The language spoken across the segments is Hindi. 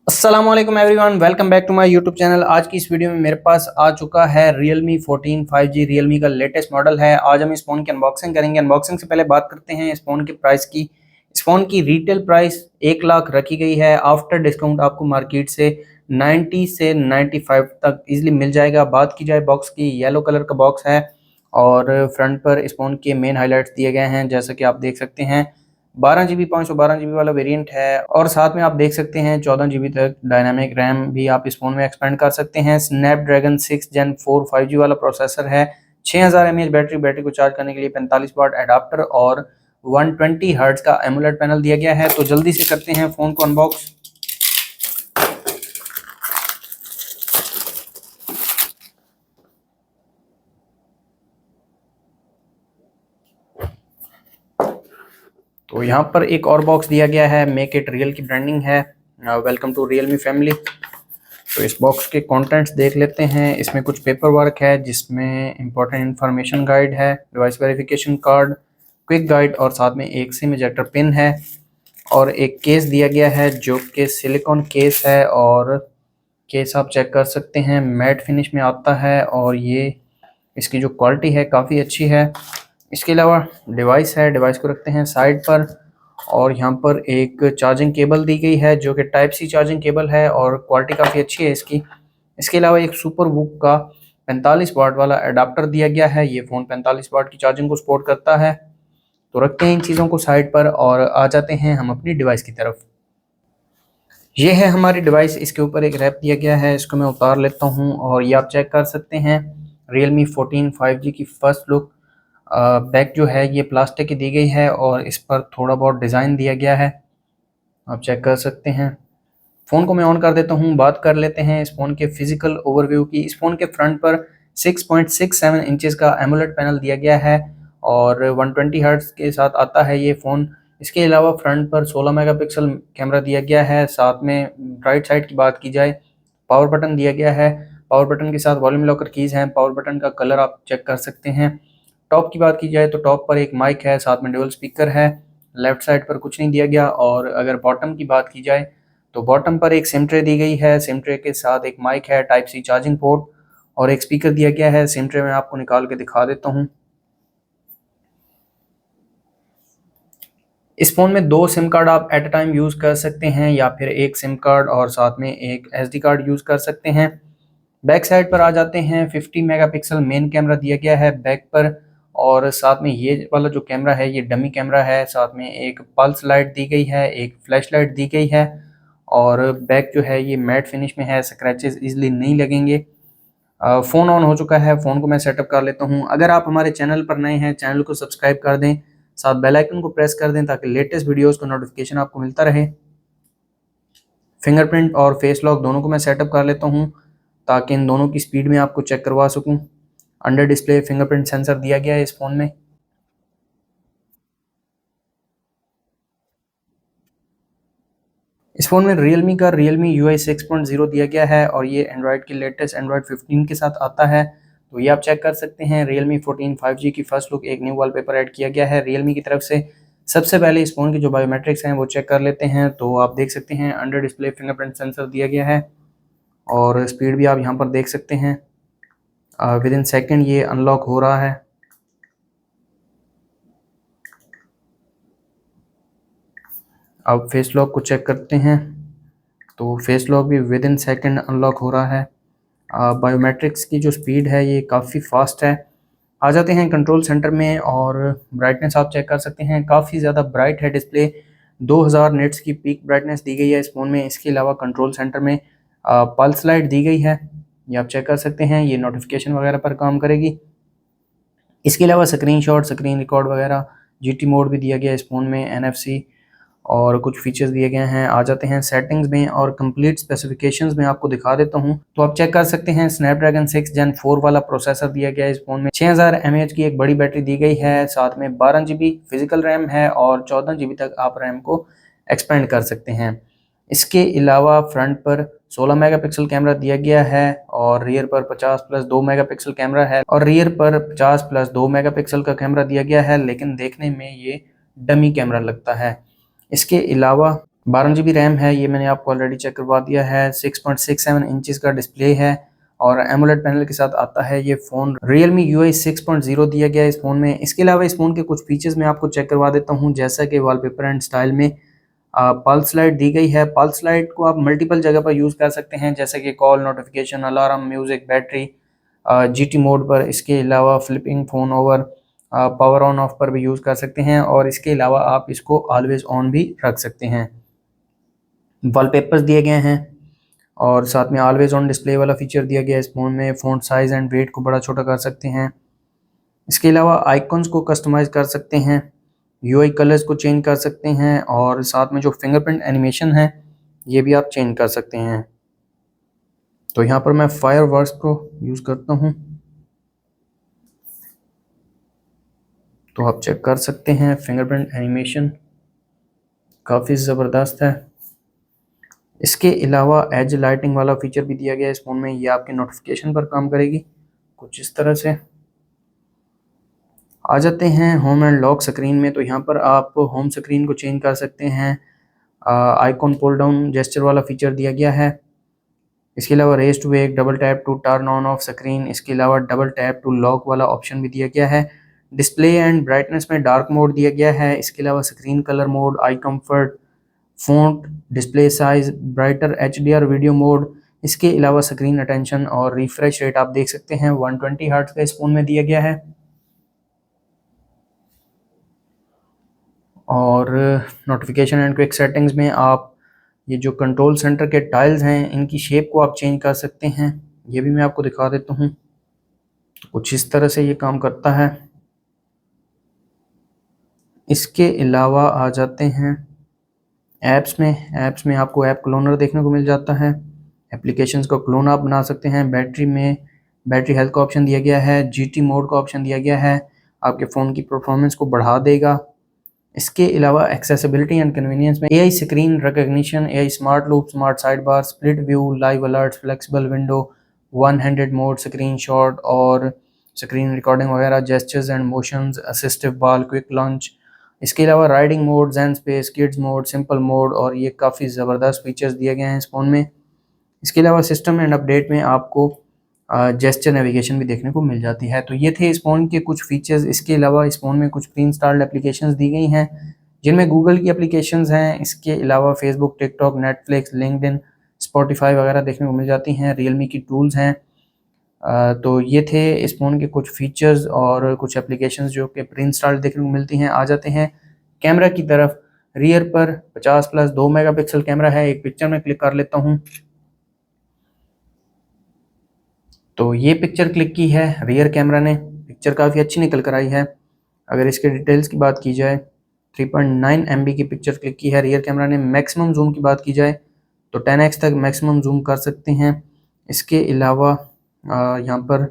अस्सलाम वालेकुम everyone, welcome back to my YouTube channel. आज की इस वीडियो में मेरे पास आ चुका है Realme 14 5G। Realme का लेटेस्ट मॉडल है। आज हम इस फ़ोन की अनबॉक्सिंग करेंगे। अनबॉक्सिंग से पहले बात करते हैं इस फ़ोन के प्राइस की। इस फ़ोन की रिटेल प्राइस 1 लाख रखी गई है। आफ्टर डिस्काउंट आपको मार्केट से 90 से 95 तक इजीली मिल जाएगा। बात की जाए बॉक्स की, येलो कलर का बॉक्स है और फ्रंट पर इस फ़ोन के मेन हाईलाइट्स दिए गए हैं, जैसा कि आप देख सकते हैं। 12 GB 512 GB वाला वेरिएंट है और साथ में आप देख सकते हैं 14 GB तक डायनामिक रैम भी आप इस फ़ोन में एक्सपेंड कर सकते हैं। स्नैपड्रैगन 6 Gen 4 5G वाला प्रोसेसर है। 6000 mAh बैटरी को चार्ज करने के लिए 45 वाट एडाप्टर और 120 हर्ट्ज का एमोलेड पैनल दिया गया है। तो जल्दी से करते हैं फ़ोन को अनबॉक्स। तो यहाँ पर एक और बॉक्स दिया गया है, मेक इट रियल की ब्रांडिंग है। Welcome to realme family. तो इस बॉक्स के कंटेंट्स देख लेते हैं। इसमें कुछ पेपर वर्क है जिसमें इंपॉर्टेंट इन्फॉर्मेशन गाइड है, device verification card, quick guide और साथ में एक सिम इजेक्टर पिन है और एक केस दिया गया है जो कि सिलिकॉन केस है और केस आप चेक कर सकते हैं, मैट फिनिश में आता है और ये इसकी जो क्वालिटी है काफ़ी अच्छी है। इसके अलावा डिवाइस है, डिवाइस को रखते हैं साइड पर और यहाँ पर एक चार्जिंग केबल दी गई है जो कि टाइप सी चार्जिंग केबल है और क्वालिटी काफ़ी अच्छी है इसकी। इसके अलावा एक सुपर वूक का 45 वाट वाला एडाप्टर दिया गया है। ये फ़ोन 45 वाट की चार्जिंग को सपोर्ट करता है। तो रखते हैं इन चीज़ों को साइड पर और आ जाते हैं हम अपनी डिवाइस की तरफ। ये है हमारी डिवाइस। इसके ऊपर एक रैप दिया गया है, इसको मैं उतार लेता हूँ और ये आप चेक कर सकते हैं Realme 14 5G की फर्स्ट लुक। बैक जो है ये प्लास्टिक की दी गई है और इस पर थोड़ा बहुत डिज़ाइन दिया गया है, आप चेक कर सकते हैं। फ़ोन को मैं ऑन कर देता हूँ। बात कर लेते हैं इस फ़ोन के फिजिकल ओवरव्यू की। इस फ़ोन के फ्रंट पर 6.67 इंचेस का एमोलेड पैनल दिया गया है और 120 हर्ट्ज के साथ आता है ये फ़ोन। इसके अलावा फ्रंट पर 16 मेगापिक्सल कैमरा दिया गया है। साथ में राइट साइड की बात की जाए, पावर बटन दिया गया है। पावर बटन के साथ वॉल्यूम लॉकर कीज़ हैं। पावर बटन का कलर आप चेक कर सकते हैं। टॉप की बात की जाए तो टॉप पर एक माइक है, साथ में डुअल स्पीकर है। लेफ्ट साइड पर कुछ नहीं दिया गया। और अगर बॉटम की बात की जाए तो बॉटम पर एक सिम ट्रे दी गई है। सिम ट्रे के साथ एक माइक है, टाइप सी चार्जिंग पोर्ट और एक स्पीकर दिया गया है। सिम ट्रे में आपको निकाल के दिखा देता हूँ। इस फ़ोन में 2 सिम कार्ड आप एट अ टाइम यूज़ कर सकते हैं या फिर एक सिम कार्ड और साथ में एक SD कार्ड यूज़ कर सकते हैं। बैक साइड पर आ जाते हैं। 50 मेगापिक्सल मेन कैमरा दिया गया है बैक पर और साथ में ये वाला जो कैमरा है ये डमी कैमरा है। साथ में एक पल्स लाइट दी गई है, एक फ्लैश लाइट दी गई है और बैक जो है ये मैट फिनिश में है, स्क्रैचेस इजीली नहीं लगेंगे। फ़ोन ऑन हो चुका है। फ़ोन को मैं सेटअप कर लेता हूँ। अगर आप हमारे चैनल पर नए हैं, चैनल को सब्सक्राइब कर दें, साथ बेल आइकन को प्रेस कर दें ताकि लेटेस्ट वीडियोज़ का नोटिफिकेशन आपको मिलता रहे। फिंगरप्रिंट और फेस लॉक दोनों को मैं सेटअप कर लेता हूँ ताकि इन दोनों की स्पीड में आपको चेक करवा सकूँ। अंडर डिस्प्ले फिंगरप्रिंट सेंसर दिया गया है इस फ़ोन में। इस फ़ोन में Realme का Realme UI 6.0 दिया गया है और ये एंड्रॉयड की लेटेस्ट एंड्रॉयड 15 के साथ आता है। तो ये आप चेक कर सकते हैं। Realme 14 5G की फर्स्ट लुक, एक न्यू वॉलपेपर ऐड किया गया है Realme की तरफ से। सबसे पहले इस फ़ोन के जो बायोमेट्रिक्स हैं वो चेक कर लेते हैं। तो आप देख सकते हैं अंडर डिस्प्ले फिंगरप्रिंट सेंसर दिया गया है और स्पीड भी आप यहाँ पर देख सकते हैं। विद इन सेकेंड ये अनलॉक हो रहा है। अब फेस लॉक को चेक करते हैं तो फेस लॉक भी विद इन सेकेंड अनलॉक हो रहा है। बायोमेट्रिक्स की जो स्पीड है ये काफ़ी फास्ट है। आ जाते हैं कंट्रोल सेंटर में और ब्राइटनेस आप चेक कर सकते हैं, काफ़ी ज़्यादा ब्राइट है डिस्प्ले। 2000 निट्स की पीक ब्राइटनेस दी गई है इस फ़ोन में। इसके अलावा कंट्रोल सेंटर में पल्स लाइट दी गई है, ये आप चेक कर सकते हैं। ये नोटिफिकेशन वगैरह पर काम करेगी। इसके अलावा स्क्रीनशॉट, स्क्रीन रिकॉर्ड वगैरह, GT मोड भी दिया गया है इस फ़ोन में, NFC और कुछ फीचर्स दिए गए हैं। आ जाते हैं सेटिंग्स में और कंप्लीट स्पेसिफिकेशंस में आपको दिखा देता हूं। तो आप चेक कर सकते हैं स्नैपड्रैगन 6 Gen 4 वाला प्रोसेसर दिया गया है इस फोन में। 6000 mAh की एक बड़ी बैटरी दी गई है। साथ में 12 GB फिजिकल रैम है और 14 GB तक आप रैम को एक्सपेंड कर सकते हैं। इसके अलावा फ्रंट पर 16 मेगापिक्सल कैमरा दिया गया है और रियर पर 50+2 मेगापिक्सल कैमरा है और रियर पर 50+2 मेगापिक्सल का कैमरा दिया गया है, लेकिन देखने में ये डमी कैमरा लगता है। इसके अलावा 12 GB रैम है, ये मैंने आपको ऑलरेडी चेक करवा दिया है। 6.67 इंचज़ का डिस्प्ले है और एमोलेड पैनल के साथ आता है ये फ़ोन। Realme UI 6.0 दिया गया है इस फ़ोन में। इसके अलावा इस फ़ोन के कुछ फीचर्स मैं आपको चेक करवा देता हूँ, जैसा कि वॉलपेपर एंड स्टाइल में पल्स लाइट दी गई है। पल्स लाइट को आप मल्टीपल जगह पर यूज़ कर सकते हैं, जैसे कि call, notification, alarm, music, battery, GT mode पर। इसके अलावा flipping phone over, power on off पर भी यूज़ कर सकते हैं और इसके अलावा आप इसको ऑलवेज ऑन भी रख सकते हैं। वॉलपेपर्स दिए गए हैं और साथ में ऑलवेज ऑन डिस्प्ले वाला फीचर दिया गया है इस फ़ोन में। फ़ॉन्ट साइज़ एंड वेट को बड़ा छोटा कर सकते हैं। इसके अलावा आइकॉन्स को कस्टमाइज़ कर सकते हैं, UI कलर्स को चेंज कर सकते हैं और साथ में जो फिंगरप्रिंट एनिमेशन है ये भी आप चेंज कर सकते हैं। तो यहाँ पर मैं फायरवर्क्स को यूज़ करता हूँ, तो आप चेक कर सकते हैं फिंगरप्रिंट एनिमेशन काफ़ी ज़बरदस्त है। इसके अलावा एज लाइटिंग वाला फीचर भी दिया गया है इस फ़ोन में, ये आपके नोटिफिकेशन पर काम करेगी कुछ इस तरह से। आ जाते हैं होम एंड लॉक स्क्रीन में, तो यहाँ पर आप होम स्क्रीन को चेंज कर सकते हैं। आइकॉन पुल डाउन जेस्चर वाला फीचर दिया गया है। इसके अलावा raise to wake, double tap to turn on off screen, इसके अलावा डबल टैप टू लॉक वाला ऑप्शन भी दिया गया है। डिस्प्ले एंड ब्राइटनेस में डार्क मोड दिया गया है। इसके अलावा screen colour mode, eye comfort, font, display size, brighter HDR video mode, इसके अलावा स्क्रीन अटेंशन और रिफ्रेश रेट आप देख सकते हैं 120 हर्ट्ज का इस फ़ोन में दिया गया है। और नोटिफिकेशन एंड क्विक सेटिंग्स में आप ये जो कंट्रोल सेंटर के टाइल्स हैं इनकी शेप को आप चेंज कर सकते हैं, ये भी मैं आपको दिखा देता हूँ। तो कुछ इस तरह से ये काम करता है। इसके अलावा आ जाते हैं ऐप्स में आपको ऐप क्लोनर देखने को मिल जाता है। एप्लीकेशंस को क्लोन आप बना सकते हैं। बैटरी में बैटरी हेल्थ का ऑप्शन दिया गया है। GT मोड का ऑप्शन दिया गया है, आपके फ़ोन की परफॉर्मेंस को बढ़ा देगा। इसके अलावा एक्सेसिबिलिटी एंड कन्वीनियंस में AI screen recognition, AI smart loop, smart side bar, split view, live alerts, flexible window, one handed mode, screen shot और स्क्रीन रिकॉर्डिंग वगैरह, gestures and motions, assistive ball, quick launch. इसके अलावा riding mode, zen space, kids mode, simple mode और ये काफ़ी ज़बरदस्त फीचर्स दिए गए हैं इस फ़ोन में। इसके अलावा सिस्टम एंड अपडेट में आपको जेस्चर नेविगेशन भी देखने को मिल जाती है। तो ये थे इस फ़ोन के कुछ फीचर्स। इसके अलावा इस फ़ोन में कुछ प्री इंस्टॉल्ड एप्लीकेशंस दी गई हैं, जिनमें गूगल की एप्लीकेशंस हैं। इसके अलावा Facebook, TikTok, Netflix, LinkedIn, Spotify वगैरह देखने को मिल जाती हैं। रियलमी की टूल्स हैं। तो ये थे इस फ़ोन के कुछ फीचर्स और कुछ एप्लीकेशंस जो कि प्री इंस्टॉल्ड देखने को मिलती हैं। आ जाते हैं कैमरा की तरफ। रियर पर 50+ 2 मेगापिक्सल कैमरा है। एक पिक्चर में क्लिक कर लेता हूँ, तो ये पिक्चर क्लिक की है रियर कैमरा ने। पिक्चर काफ़ी अच्छी निकल कर आई है। अगर इसके डिटेल्स की बात की जाए, 3.9 MB की पिक्चर क्लिक की है रियर कैमरा ने। मैक्सिमम जूम की बात की जाए तो 10x तक मैक्सिमम जूम कर सकते हैं। इसके अलावा यहाँ पर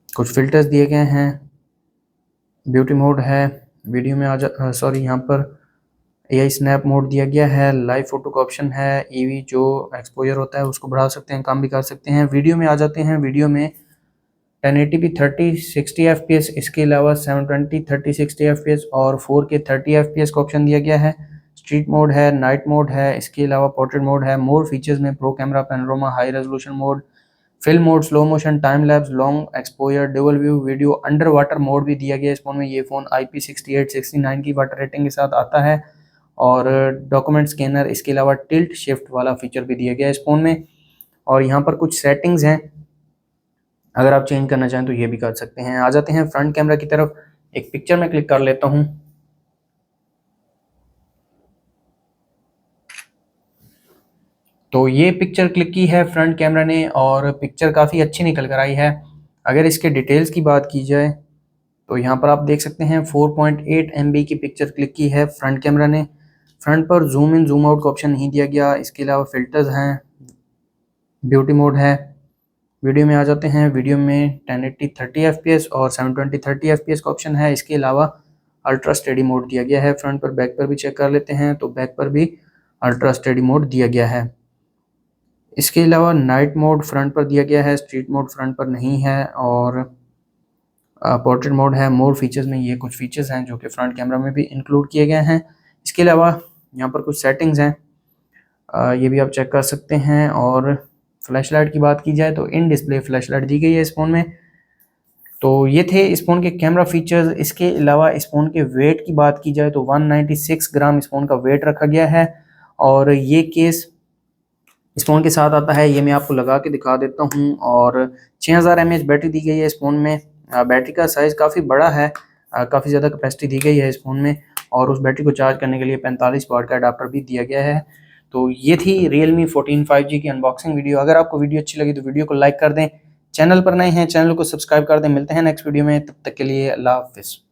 कुछ फिल्टर्स दिए गए हैं। ब्यूटी मोड है, वीडियो में यहाँ पर AI स्नैप मोड दिया गया है। लाइव फोटो का ऑप्शन है। EV जो एक्सपोजर होता है उसको बढ़ा सकते हैं, कम भी कर सकते हैं। वीडियो में आ जाते हैं। वीडियो में 1080p 30-60 FPS, इसके अलावा 720 30-60 FPS और 4K 30 FPS का ऑप्शन दिया गया है। स्ट्रीट मोड है, नाइट मोड है, इसके अलावा पोर्ट्रेट मोड है। मोर फीचर्स में pro camera, panorama, high resolution mode, film mode, slow motion, time lapse, long exposure, dual view video, under water mode भी दिया गया इस फोन में। ये फ़ोन IP68-69 की वाटर रेटिंग के साथ आता है और डॉक्यूमेंट स्कैनर, इसके अलावा टिल्ट शिफ्ट वाला फीचर भी दिया गया है इस फ़ोन में। और यहाँ पर कुछ सेटिंग्स हैं, अगर आप चेंज करना चाहें तो ये भी कर सकते हैं। आ जाते हैं फ्रंट कैमरा की तरफ। एक पिक्चर में क्लिक कर लेता हूँ, तो ये पिक्चर क्लिक की है फ्रंट कैमरा ने और पिक्चर काफ़ी अच्छी निकल कर आई है। अगर इसके डिटेल्स की बात की जाए तो यहाँ पर आप देख सकते हैं 4.8 MB की पिक्चर क्लिक की है फ्रंट कैमरा ने। फ्रंट पर जूम इन जूम आउट का ऑप्शन नहीं दिया गया। इसके अलावा फिल्टर्स हैं, ब्यूटी मोड है। वीडियो में आ जाते हैं। वीडियो में 1080 30 FPS और 720 30 FPS का ऑप्शन है। इसके अलावा अल्ट्रा स्टेडी मोड दिया गया है। फ्रंट पर, बैक पर भी चेक कर लेते हैं, तो बैक पर भी अल्ट्रा स्टेडी मोड दिया गया है। इसके अलावा नाइट मोड फ्रंट पर दिया गया है, स्ट्रीट मोड फ्रंट पर नहीं है और पोर्ट्रेट मोड है। मोर फीचर्स में ये कुछ फीचर्स हैं जो कि फ्रंट कैमरा में भी इंक्लूड किए गए हैं। इसके अलावा यहाँ पर कुछ सेटिंग्स हैं, ये भी आप चेक कर सकते हैं। और फ्लैश लाइट की बात की जाए तो इन डिस्प्ले फ्लैश लाइट दी गई है इस फ़ोन में। तो ये थे इस फ़ोन के कैमरा फीचर्स। इसके अलावा इस फ़ोन के वेट की बात की जाए तो 196 ग्राम इस फ़ोन का वेट रखा गया है। और ये केस इस फ़ोन के साथ आता है, ये मैं आपको लगा के दिखा देता हूँ। और 6000 mAh बैटरी दी गई है इस फ़ोन में। बैटरी का साइज़ काफ़ी बड़ा है, काफ़ी ज़्यादा कैपेसिटी दी गई है इस फ़ोन में। और उस बैटरी को चार्ज करने के लिए 45 वाट का अडाप्टर भी दिया गया है। तो ये थी Realme 14 5G की अनबॉक्सिंग वीडियो। अगर आपको वीडियो अच्छी लगी तो वीडियो को लाइक कर दें, चैनल पर नए हैं चैनल को सब्सक्राइब कर दें। मिलते हैं नेक्स्ट वीडियो में, तब तक के लिए अल्लाह हाफ़िज़।